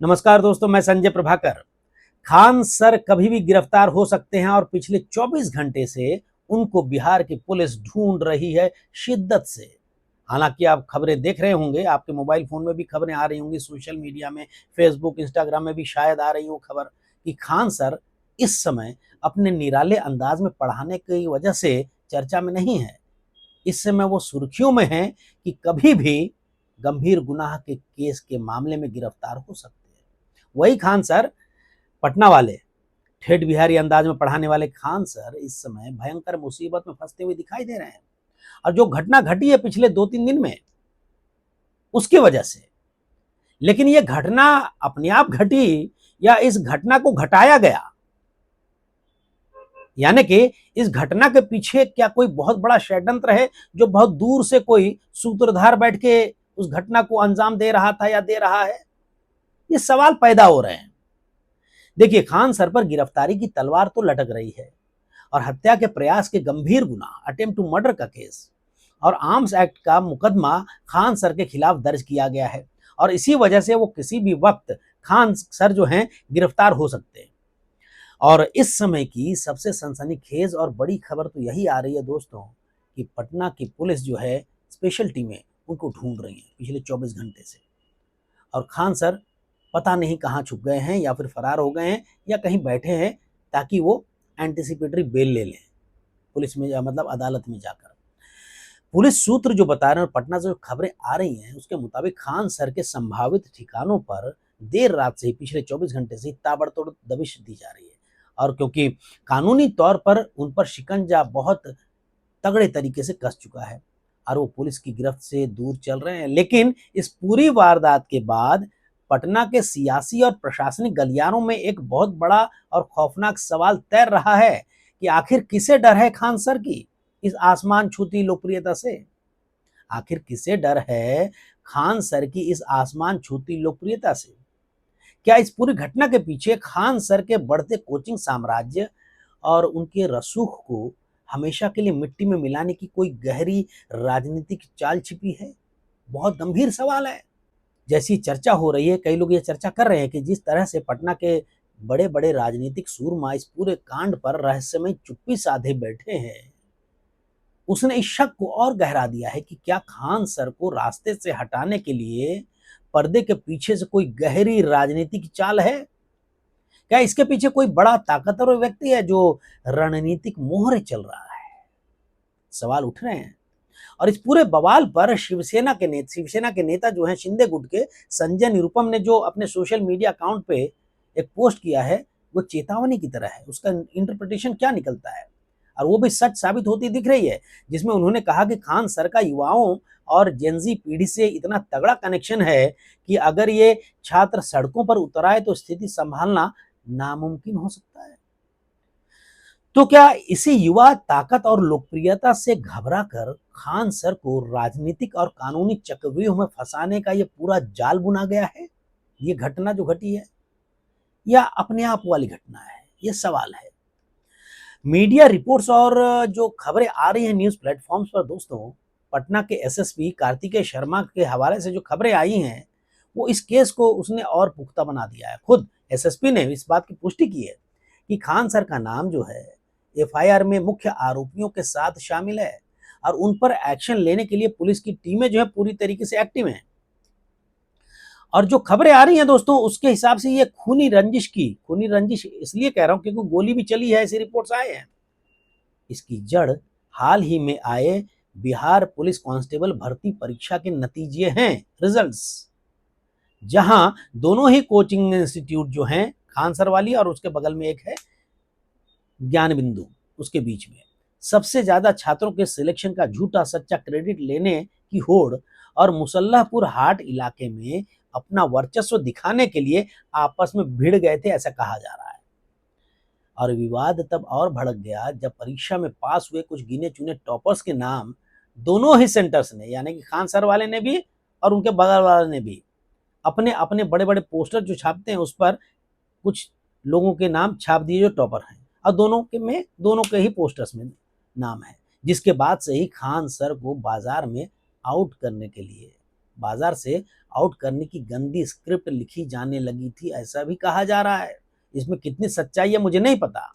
नमस्कार दोस्तों, मैं संजय प्रभाकर। खान सर कभी भी गिरफ्तार हो सकते हैं और पिछले 24 घंटे से उनको बिहार की पुलिस ढूंढ रही है शिद्दत से। हालांकि आप खबरें देख रहे होंगे, आपके मोबाइल फोन में भी खबरें आ रही होंगी, सोशल मीडिया में, फेसबुक, इंस्टाग्राम में भी शायद आ रही हो खबर कि खान सर इस समय अपने निराले अंदाज में पढ़ाने की वजह से चर्चा में नहीं है। इस समय वो सुर्खियों में हैं कि कभी भी गंभीर गुनाह के केस के मामले में गिरफ्तार हो सकते हैं। वही खान सर, पटना वाले, ठेठ बिहारी अंदाज में पढ़ाने वाले खान सर इस समय भयंकर मुसीबत में फंसते हुए दिखाई दे रहे हैं। और जो घटना घटी है पिछले 2-3 दिन में, उसकी वजह से। लेकिन ये घटना अपने आप घटी या इस घटना को घटाया गया, यानी कि इस घटना के पीछे क्या कोई बहुत बड़ा षड्यंत्र है जो बहुत दूर से कोई सूत्रधार बैठ के उस घटना को अंजाम दे रहा था या दे रहा है? ये सवाल पैदा हो रहे हैं। देखिए, खान सर पर गिरफ्तारी की तलवार तो लटक रही है और हत्या के प्रयास के गंभीर गुनाह, अटेम्प्ट टू मर्डर का केस और आर्म्स एक्ट का मुकदमा खान सर के खिलाफ दर्ज किया गया है। और इसी वजह से वो किसी भी वक्त खान सर जो हैं गिरफ्तार हो सकते हैं। और इस समय की सबसे सनसनीखेज और बड़ी खबर तो यही आ रही है दोस्तों कि पटना की पुलिस जो है, स्पेशल टीमें उनको ढूंढ रही हैं पिछले 24 घंटे से। और खान सर पता नहीं कहाँ छुप गए हैं या फिर फरार हो गए हैं या कहीं बैठे हैं ताकि वो एंटिसिपेटरी बेल ले लें पुलिस में, मतलब अदालत में जाकर। पुलिस सूत्र जो बता रहे हैं और पटना से जो खबरें आ रही हैं उसके मुताबिक खान सर के संभावित ठिकानों पर देर रात से ही, पिछले 24 घंटे से ही ताबड़तोड़ दबिश दी जा रही है। और क्योंकि कानूनी तौर पर उन पर शिकंजा बहुत तगड़े तरीके से कस चुका है और वो पुलिस की गिरफ्त से दूर चल रहे हैं। लेकिन इस पूरी वारदात के बाद पटना के सियासी और प्रशासनिक गलियारों में एक बहुत बड़ा और खौफनाक सवाल तैर रहा है कि आखिर किसे डर है खान सर की इस आसमान छूती लोकप्रियता से? आखिर किसे डर है खान सर की इस आसमान छूती लोकप्रियता से? क्या इस पूरी घटना के पीछे खान सर के बढ़ते कोचिंग साम्राज्य और उनके रसूख को हमेशा के लिए मिट्टी में मिलाने की कोई गहरी राजनीतिक चाल छिपी है? बहुत गंभीर सवाल है। जैसी चर्चा हो रही है, कई लोग ये चर्चा कर रहे हैं कि जिस तरह से पटना के बड़े बड़े राजनीतिक सूरमा इस पूरे कांड पर रहस्यमय चुप्पी साधे बैठे हैं, उसने इस शक को और गहरा दिया है कि क्या खान सर को रास्ते से हटाने के लिए पर्दे के पीछे से कोई गहरी राजनीतिक चाल है? क्या इसके पीछे कोई बड़ा ताकतवर व्यक्ति है जो रणनीतिक मोहरे चल रहा है? सवाल उठ रहे हैं। और इस पूरे बवाल पर शिवसेना के नेता जो हैं, शिंदे गुट के संजय निरुपम ने जो अपने सोशल मीडिया अकाउंट पे एक पोस्ट किया है, वो चेतावनी की तरह है। उसका इंटरप्रिटेशन क्या निकलता है और वो भी सच साबित होती दिख रही है, जिसमें उन्होंने कहा कि खान सर का युवाओं और जेनजी पीढ़ी से इतना तगड़ा कनेक्शन है कि अगर ये छात्र सड़कों पर उतर आए तो स्थिति संभालना नामुमकिन हो सकता है। तो क्या इसी युवा ताकत और लोकप्रियता से घबराकर खान सर को राजनीतिक और कानूनी चक्रव्यूह में फंसाने का ये पूरा जाल बुना गया है? ये घटना जो घटी है या अपने आप वाली घटना है? ये सवाल है। मीडिया रिपोर्ट्स और जो खबरें आ रही हैं न्यूज़ प्लेटफॉर्म्स पर दोस्तों, पटना के एसएसपी कार्तिकेय शर्मा के हवाले से जो खबरें आई हैं, वो इस केस को उसने और पुख्ता बना दिया है। खुद एसएसपी ने इस बात की पुष्टि की है कि खान सर का नाम जो है एफआईआर में मुख्य आरोपियों के साथ शामिल है और उन पर एक्शन लेने के लिए पुलिस की टीमें जो है पूरी तरीके से एक्टिव हैं। और जो खबरें आ रही हैं दोस्तों, उसके हिसाब से ये खूनी रंजिश इसलिए कह रहा हूं क्योंकि गोली भी चली है, ऐसी रिपोर्ट्स आए हैं। इसकी जड़ हाल ही में आए बिहार पुलिस कांस्टेबल भर्ती परीक्षा के नतीजे हैं, रिजल्ट्स, जहां दोनों ही कोचिंग इंस्टीट्यूट जो हैं, खान सर वाली और उसके बगल में एक है ज्ञान बिंदु, उसके बीच में सबसे ज्यादा छात्रों के सिलेक्शन का झूठा सच्चा क्रेडिट लेने की होड़ और मुसल्लाहपुर हाट इलाके में अपना वर्चस्व दिखाने के लिए आपस में भिड़ गए थे, ऐसा कहा जा रहा है। और विवाद तब और भड़क गया जब परीक्षा में पास हुए कुछ गिने चुने टॉपर्स के नाम दोनों ही सेंटर्स ने, यानी कि खान सर वाले ने भी और उनके बगल वाले ने भी, अपने अपने बड़े बड़े पोस्टर जो छापते हैं उस पर कुछ लोगों के नाम छाप दिए जो टॉपर हैं, और दोनों के ही पोस्टर्स में नाम है। जिसके बाद से ही खान सर को बाजार से आउट करने की गंदी स्क्रिप्ट लिखी जाने लगी थी, ऐसा भी कहा जा रहा है। इसमें कितनी सच्चाई है मुझे नहीं पता,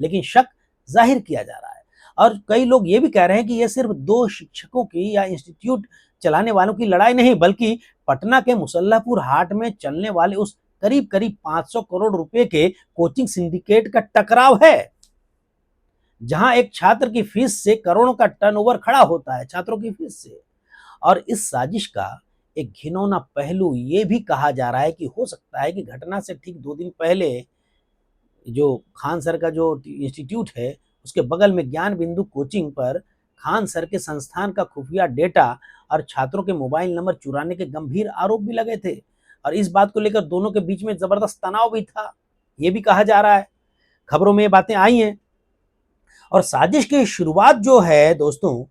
लेकिन शक जाहिर किया जा रहा है। और कई लोग ये भी कह रहे हैं कि यह सिर्फ दो शिक्षकों की या इंस्टीट्यूट चलाने वालों की लड़ाई नहीं, बल्कि पटना के मुसल्लापुर हाट में चलने वाले उस करीब करीब 500 करोड़ रुपए के कोचिंग सिंडिकेट का टकराव है, जहां एक छात्र की फीस से करोड़ों का टर्नओवर खड़ा होता है, छात्रों की फीस से। और इस साजिश का एक घिनौना पहलू ये भी कहा जा रहा है कि हो सकता है कि घटना से ठीक 2 दिन पहले जो खान सर का जो इंस्टीट्यूट है, उसके बगल में ज्ञान बिंदु कोचिंग पर खान सर के संस्थान का खुफिया डेटा और छात्रों के मोबाइल नंबर चुराने के गंभीर आरोप भी लगे थे। और इस बात को लेकर दोनों के बीच में जबरदस्त तनाव भी था, ये भी कहा जा रहा है। खबरों में ये बातें आई हैं। और साजिश की शुरुआत जो है दोस्तों,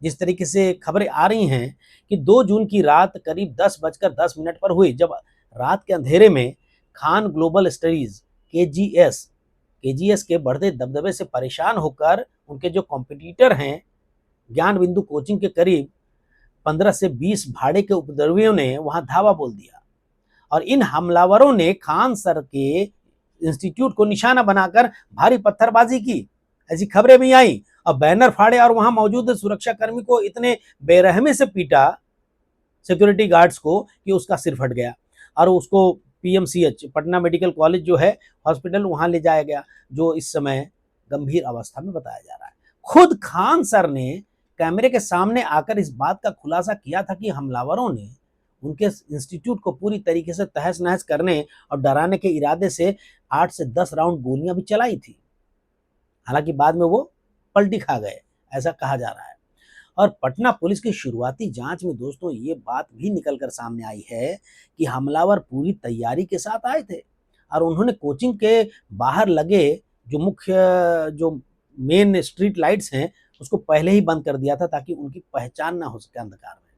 जिस तरीके से खबरें आ रही हैं कि 2 जून की रात करीब 10:10 पर हुई, जब रात के अंधेरे में खान ग्लोबल स्टडीज केजीएस के बढ़ते दबदबे से परेशान होकर उनके जो कॉम्पिटिटर हैं ज्ञान बिंदु कोचिंग के करीब 15 से 20 भाड़े के उपद्रवियों ने वहां धावा बोल दिया। और इन हमलावरों ने खान सर के इंस्टीट्यूट को निशाना बनाकर भारी पत्थरबाजी की, ऐसी खबरें भी आई। और बैनर फाड़े और वहां मौजूद सुरक्षा कर्मी को इतने बेरहमी से पीटा, सिक्योरिटी गार्ड्स को, कि उसका सिर फट गया और उसको पीएमसीएच पटना मेडिकल कॉलेज जो है हॉस्पिटल, वहां ले जाया गया, जो इस समय गंभीर अवस्था में बताया जा रहा है। खुद खान सर ने कैमरे के सामने आकर इस बात का खुलासा किया था कि हमलावरों ने उनके इंस्टीट्यूट को पूरी तरीके से तहस नहस करने और डराने के इरादे से 8 से 10 राउंड गोलियां भी चलाई थी। हालांकि बाद में वो पलटी खा गए, ऐसा कहा जा रहा है। और पटना पुलिस की शुरुआती जांच में दोस्तों ये बात भी निकलकर सामने आई है कि हमलावर पूरी तैयारी के साथ आए थे और उन्होंने कोचिंग के बाहर लगे जो मेन स्ट्रीट लाइट्स हैं उसको पहले ही बंद कर दिया था, ताकि उनकी पहचान ना हो सके अंधकार में।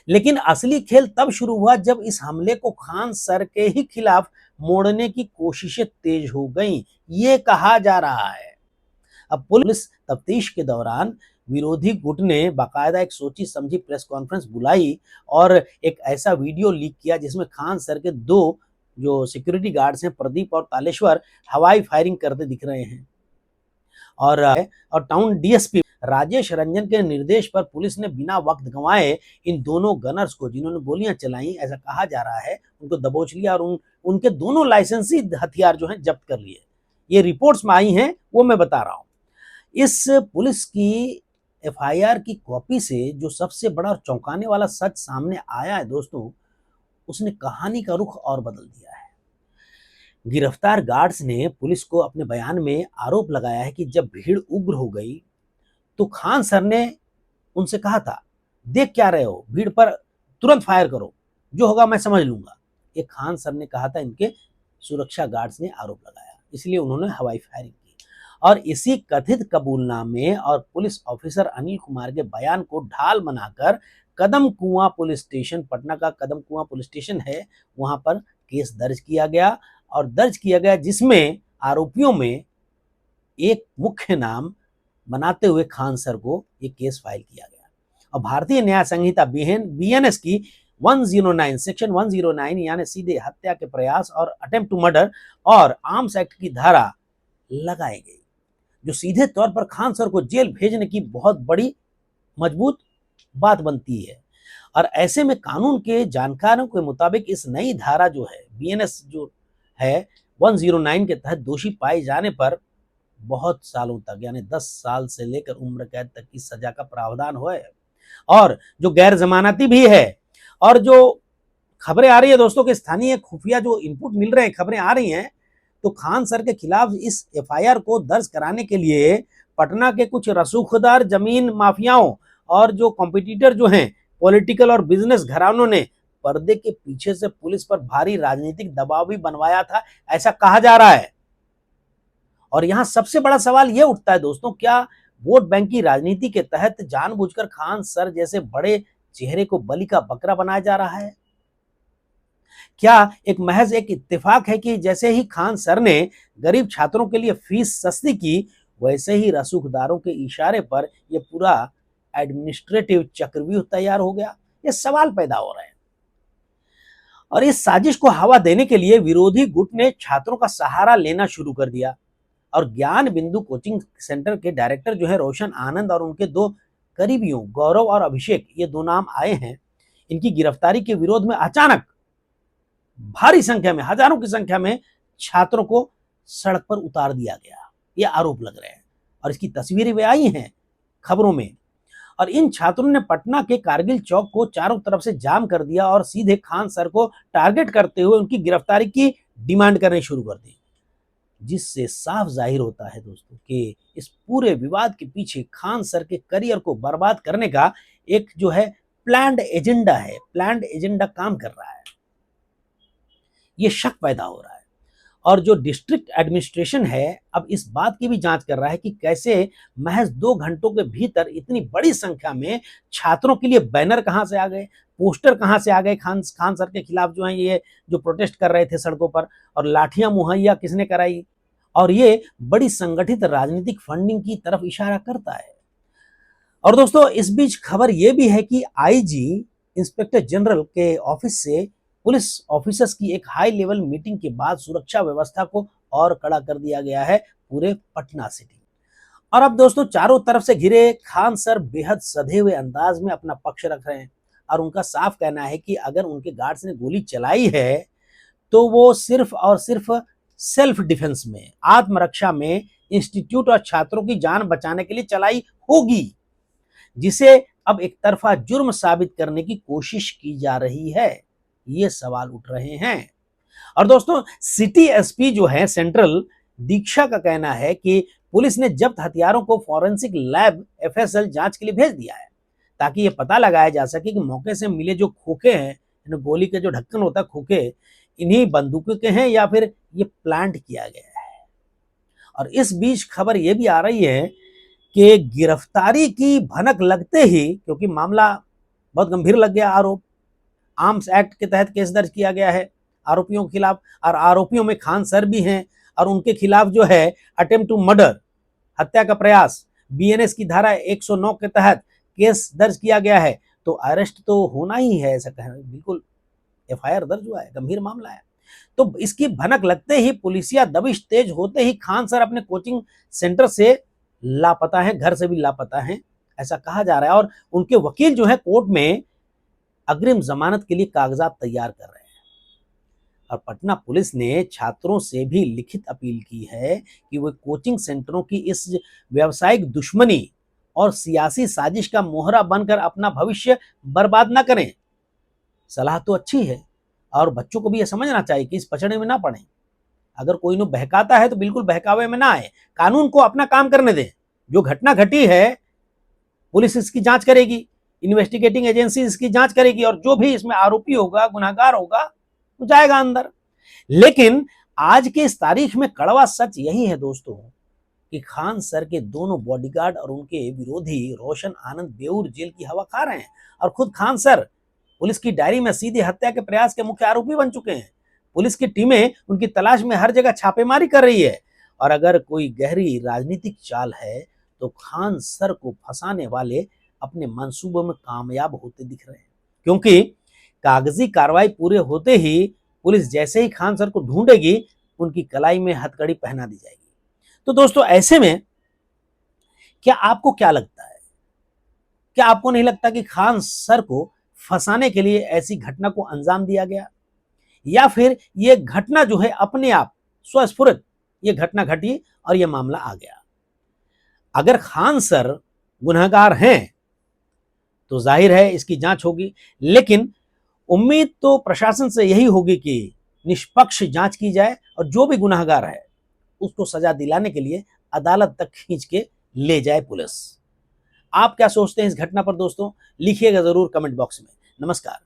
लेकिन असली खेल तब शुरू हुआ जब इस हमले को खान सर के ही खिलाफ मोड़ने की कोशिशें तेज हो गईं, ये कहा जा रहा है। अब पुलिस तफ्तीश के दौरान विरोधी गुट ने बाकायदा एक सोची समझी प्रेस कॉन्फ्रेंस बुलाई और एक ऐसा वीडियो लीक किया जिसमें खान सर के 2 जो सिक्योरिटी गार्ड्स हैं, प्रदीप और तालेश्वर, हवाई फायरिंग करते दिख रहे हैं। और टाउन डीएसपी राजेश रंजन के निर्देश पर पुलिस ने बिना वक्त गंवाए इन दोनों गनर्स को, जिन्होंने गोलियां चलाई, ऐसा कहा जा रहा है, उनको दबोच लिया और उनके दोनों लाइसेंसी हथियार जो हैं जब्त कर लिए। ये रिपोर्ट्स में आई हैं, वो मैं बता रहा हूं। इस पुलिस की एफआईआर की कॉपी से जो सबसे बड़ा और चौंकाने वाला सच सामने आया है दोस्तों, उसने कहानी का रुख और बदल दिया है। गिरफ्तार गार्ड्स ने पुलिस को अपने बयान में आरोप लगाया है कि जब भीड़ उग्र हो गई तो खान सर ने उनसे कहा था, देख क्या रहे हो, भीड़ पर तुरंत फायर करो, जो होगा मैं समझ लूंगा। ये खान सर ने कहा था, इनके सुरक्षा गार्ड्स ने आरोप लगाया, इसलिए उन्होंने हवाई फायरिंग की। और इसी कथित कबूलनामे और पुलिस ऑफिसर अनिल कुमार के बयान को ढाल बनाकर कदम कुआं पुलिस स्टेशन, पटना का कदम कुआं पुलिस स्टेशन है, वहां पर केस दर्ज किया गया, जिसमें आरोपियों में एक मुख्य नाम बनाते हुए खान सर को ये केस फाइल किया गया। और भारतीय न्याय संहिता बीएनएस की 109 सेक्शन 109 यानी सीधे हत्या के प्रयास और अटेम्प्ट टू मर्डर और आर्म्स एक्ट की धारा लगाई गई, जो सीधे तौर पर खान सर को जेल भेजने की बहुत बड़ी मजबूत बात बनती है। और ऐसे में कानून के जानकारों के मुताबिक इस नई धारा जो है बीएनएस जो है 109 के तहत दोषी पाए जाने पर बहुत सालों तक यानी 10 साल से लेकर उम्र कैद तक की सजा का प्रावधान है, और जो गैर जमानती भी है। और जो खबरें आ रही है दोस्तों के स्थानीय खुफिया जो इनपुट मिल रहे हैं, खबरें आ रही हैं, तो खान सर के खिलाफ इस एफआईआर को दर्ज कराने के लिए पटना के कुछ रसूखदार जमीन माफियाओं और जो कॉम्पिटिटर जो हैं पॉलिटिकल और बिजनेस घरानों ने पर्दे के पीछे से पुलिस पर भारी राजनीतिक दबाव भी बनवाया था, ऐसा कहा जा रहा है। और यहां सबसे बड़ा सवाल यह उठता है दोस्तों, क्या वोट बैंक की राजनीति के तहत जानबूझकर खान सर जैसे बड़े चेहरे को बलि का बकरा बनाया जा रहा है? क्या महज एक इत्तेफाक है कि जैसे ही खान सर ने गरीब छात्रों के लिए फीस सस्ती की, वैसे ही रसूखदारों के इशारे पर यह पूरा एडमिनिस्ट्रेटिव चक्रव्यूह तैयार हो गया? ये सवाल पैदा हो रहे हैं। और इस साजिश को हवा देने के लिए विरोधी गुट ने छात्रों का सहारा लेना शुरू कर दिया और ज्ञान बिंदु कोचिंग सेंटर के डायरेक्टर जो है रोशन आनंद और उनके दो करीबियों गौरव और अभिषेक, ये दो नाम आए हैं, इनकी गिरफ्तारी के विरोध में अचानक भारी संख्या में, हजारों की संख्या में छात्रों को सड़क पर उतार दिया गया, ये आरोप लग रहे हैं और इसकी तस्वीरें भी आई हैं खबरों में। और इन छात्रों ने पटना के कारगिल चौक को चारों तरफ से जाम कर दिया और सीधे खान सर को टारगेट करते हुए उनकी गिरफ्तारी की डिमांड करनी शुरू कर दी, जिससे साफ जाहिर होता है दोस्तों कि इस पूरे विवाद के पीछे खान सर के करियर को बर्बाद करने का एक जो है प्लान्ड एजेंडा काम कर रहा है। ये शक पैदा हो रहा है और जो डिस्ट्रिक्ट एडमिनिस्ट्रेशन है अब इस बात की भी जांच कर रहा है कि कैसे महज 2 घंटों के भीतर इतनी बड़ी संख्या में छात्रों के लिए बैनर कहां से आ गए, पोस्टर कहां से आ गए खान सर के खिलाफ जो है ये जो प्रोटेस्ट कर रहे थे सड़कों पर, और लाठियां मुहैया किसने कराई। और ये बड़ी संगठित राजनीतिक फंडिंग की तरफ इशारा करता है। और दोस्तों इस बीच खबर यह भी है कि आईजी इंस्पेक्टर जनरल के ऑफिस से पुलिस ऑफिसर्स की एक हाई लेवल मीटिंग के बाद सुरक्षा व्यवस्था को और कड़ा कर दिया गया है पूरे पटना सिटी। और अब दोस्तों चारों तरफ से घिरे खान सर बेहद सधे हुए अंदाज में अपना पक्ष रख रहे हैं और उनका साफ कहना है कि अगर उनके गार्ड्स ने गोली चलाई है तो वो सिर्फ और सिर्फ सेल्फ डिफेंस में, आत्मरक्षा में इंस्टीट्यूट और छात्रों की जान बचाने के लिए चलाई होगी, जिसे अब एक तरफा जुर्म साबित करने की कोशिश की जा रही है। ये सवाल उठ रहे हैं। और दोस्तों सिटी एसपी जो है सेंट्रल दीक्षा का कहना है कि पुलिस ने जब्त हथियारों को फॉरेंसिक लैब एफएसएल जांच के लिए भेज दिया है ताकि ये पता लगाया जा सके कि मौके से मिले जो खोखे हैं, गोली के जो ढक्कन होता है खोखे, इन्हीं बंदूकों के हैं या फिर ये प्लांट किया गया है। और इस बीच खबर यह भी आ रही है कि गिरफ्तारी की भनक लगते ही, क्योंकि मामला बहुत गंभीर लग गया, आरोप आर्म्स एक्ट के तहत केस दर्ज किया गया है आरोपियों के खिलाफ, और आरोपियों में खान सर भी हैं और उनके खिलाफ जो है अटेम्प्ट टू मर्डर, हत्या का प्रयास, बीएनएस की धारा 109 के तहत केस दर्ज किया गया है। तो अरेस्ट तो होना ही है, ऐसा कहना बिल्कुल, एफआईआर दर्ज हुआ है, गंभीर मामला है। तो इसकी भनक लगते ही पुलिसिया दबिश तेज होते ही खान सर अपने कोचिंग सेंटर से लापता हैं, घर से भी लापता हैं, ऐसा कहा जा रहा है। और उनके वकील जो है कोर्ट में अग्रिम जमानत के लिए कागजात तैयार कर रहे हैं। और पटना पुलिस ने छात्रों से भी लिखित अपील की है कि वे कोचिंग सेंटरों की इस व्यावसायिक दुश्मनी और सियासी साजिश का मोहरा बनकर अपना भविष्य बर्बाद ना करें। सलाह तो अच्छी है और बच्चों को भी यह समझना चाहिए कि इस पचड़े में ना पड़े। अगर कोई नो बहकाता है तो बिल्कुल बहकावे में ना आए, कानून को अपना काम करने दें। जो घटना घटी है पुलिस इसकी जांच करेगी, इन्वेस्टिगेटिंग एजेंसी इसकी जांच करेगी और जो भी इसमें आरोपी होगा, गुनाहगार होगा, वो जाएगा अंदर। लेकिन आज के इस तारीख में कड़वा सच यही है दोस्तों कि खान सर के दोनों बॉडीगार्ड और उनके विरोधी रोशन आनंद बेऊर जेल की हवा खा रहे हैं और खुद खान सर पुलिस की डायरी में सीधी हत्या के प्रयास के मुख्य आरोपी बन चुके हैं। पुलिस की टीमें उनकी तलाश में हर जगह छापेमारी कर रही है और अगर कोई गहरी राजनीतिक चाल है तो खान सर को फंसाने वाले अपने मंसूबों में कामयाब होते दिख रहे हैं, क्योंकि कागजी कार्रवाई पूरे होते ही पुलिस जैसे ही खान सर को ढूंढेगी उनकी कलाई में हथकड़ी पहना दी जाएगी। तो दोस्तों ऐसे में क्या आपको क्या लगता है, क्या आपको नहीं लगता कि खान सर को फंसाने के लिए ऐसी घटना को अंजाम दिया गया, या फिर यह घटना जो है अपने आप स्वस्फुरित यह घटना घटी और यह मामला आ गया। अगर खान सर गुनहगार हैं तो जाहिर है इसकी जांच होगी, लेकिन उम्मीद तो प्रशासन से यही होगी कि निष्पक्ष जांच की जाए और जो भी गुनहगार है उसको सजा दिलाने के लिए अदालत तक खींच के ले जाए पुलिस। आप क्या सोचते हैं इस घटना पर दोस्तों, लिखिएगा जरूर कमेंट बॉक्स में। नमस्कार।